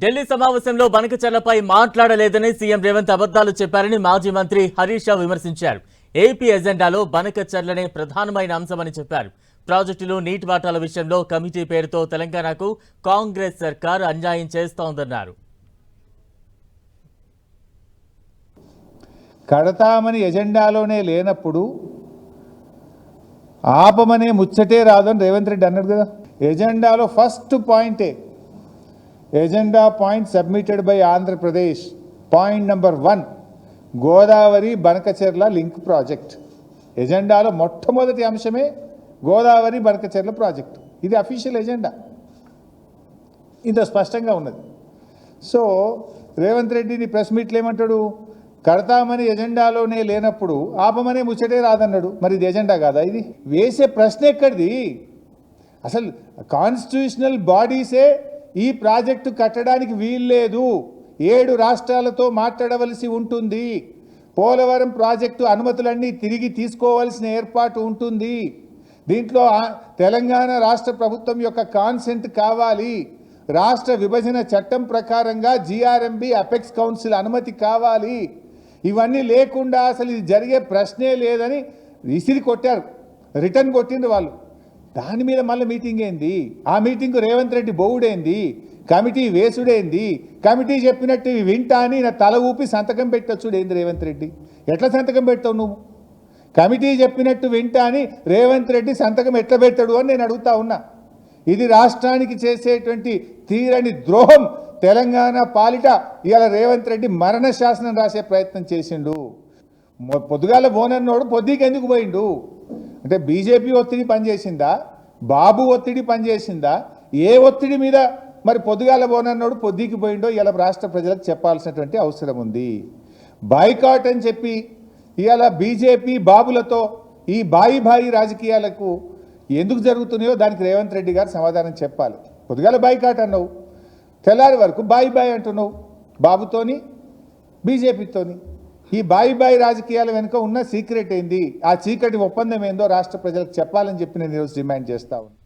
ఢిల్లీ సమావేశంలో బనకచర్లపై మాట్లాడలేదని సీఎం రేవంత్ అబద్ధాలు చెప్పారని మాజీ మంత్రి హరీష్ రావు విమర్శించారు. ఏపీ ఎజెండాలో బనకచర్లనే ప్రధానమైన అంశమని చెప్పారు. ప్రాజెక్టులు నీటి వాటాల విషయంలో కమిటీ పేరుతో తెలంగాణకు కాంగ్రెస్ సర్కార్ అన్యాయం చేస్తోందన్నారు. కడతామని ఎజెండాలోనే లేనప్పుడు ఆపమనే ముచ్చటే రాదని రేవంత్ రెడ్డి అన్నాడు కదా. ఎజెండాలో ఫస్ట్ పాయింటే agenda point submitted by Andhra Pradesh point number 1 Godavari Banakacherla link project. ఎజెండాలో మొట్టమొదటి అంశమే గోదావరి బనకచెర్ల ప్రాజెక్టు. ఇది అఫీషియల్ ఎజెండా, ఇంత స్పష్టంగా ఉన్నది. సో రేవంత్ రెడ్డిని ప్రెస్ మీట్లు ఏమంటాడు, కడతామని ఎజెండాలోనే లేనప్పుడు ఆపమనే ముచ్చటే రాదన్నాడు. మరి ఇది ఎజెండా కాదా? ఇది వేసే ప్రశ్న ఎక్కడిది? అసలు కాన్స్టిట్యూషనల్ బాడీసే ఈ ప్రాజెక్టు కట్టడానికి వీల్లేదు, 7 రాష్ట్రాలతో మాట్లాడవలసి ఉంటుంది, పోలవరం ప్రాజెక్టు అనుమతులన్నీ తిరిగి తీసుకోవాల్సిన ఏర్పాటు ఉంటుంది, దీంట్లో తెలంగాణ రాష్ట్ర ప్రభుత్వం యొక్క కాన్సెంట్ కావాలి, రాష్ట్ర విభజన చట్టం ప్రకారంగా జీఆర్ఎంబీ అపెక్స్ కౌన్సిల్ అనుమతి కావాలి. ఇవన్నీ లేకుండా అసలు ఇది జరిగే ప్రశ్నే లేదని విసిరి కొట్టారు, రిటర్న్ కొట్టిండ్రు వాళ్ళు. దాని మీద మళ్ళీ మీటింగ్ ఏంది? ఆ మీటింగ్ రేవంత్ రెడ్డి బోవుడేంది? కమిటీ వేసుడేంది? కమిటీ చెప్పినట్టు వింటా అని నా తల ఊపి సంతకం పెట్టొచ్చుడు ఏంది రేవంత్ రెడ్డి? ఎట్లా సంతకం పెడతావు నువ్వు? కమిటీ చెప్పినట్టు వింటా అని రేవంత్ రెడ్డి సంతకం ఎట్లా పెట్టాడు అని నేను అడుగుతా ఉన్నా. ఇది రాష్ట్రానికి చేసేటువంటి తీరని ద్రోహం. తెలంగాణ పాలిట ఇవాళ రేవంత్ రెడ్డి మరణ శాసనం రాసే ప్రయత్నం చేసిండు. పొద్దుగాల బోనన్నోడు పొద్దుకి ఎందుకు పోయిండు అంటే బీజేపీ ఒత్తిడి పనిచేసిందా, బాబు ఒత్తిడి పనిచేసిందా, ఏ ఒత్తిడి మీద మరి పొద్దుగాల బోనన్నోడు పొద్దుకి పోయిండో ఇలా రాష్ట్ర ప్రజలకు చెప్పాల్సినటువంటి అవసరం ఉంది. బాయ్కాట్ అని చెప్పి ఇవాళ బీజేపీ బాబులతో ఈ బాయి రాజకీయాలకు ఎందుకు జరుగుతున్నాయో దానికి రేవంత్ రెడ్డి గారు సమాధానం చెప్పాలి. పొద్దుగాల బాయ్కాట్ అన్నావు, తెల్లారి వరకు బాయి అంటున్నావు బాబుతోని బీజేపీతోని. ఈ బాయి రాజకీయాల వెనుక ఉన్న సీక్రెట్ ఏంది, ఆ చీకటి ఒప్పందం ఏందో రాష్ట్ర ప్రజలకు చెప్పాలని చెప్పి నేను ఈరోజు డిమాండ్ చేస్తా ఉన్నాను.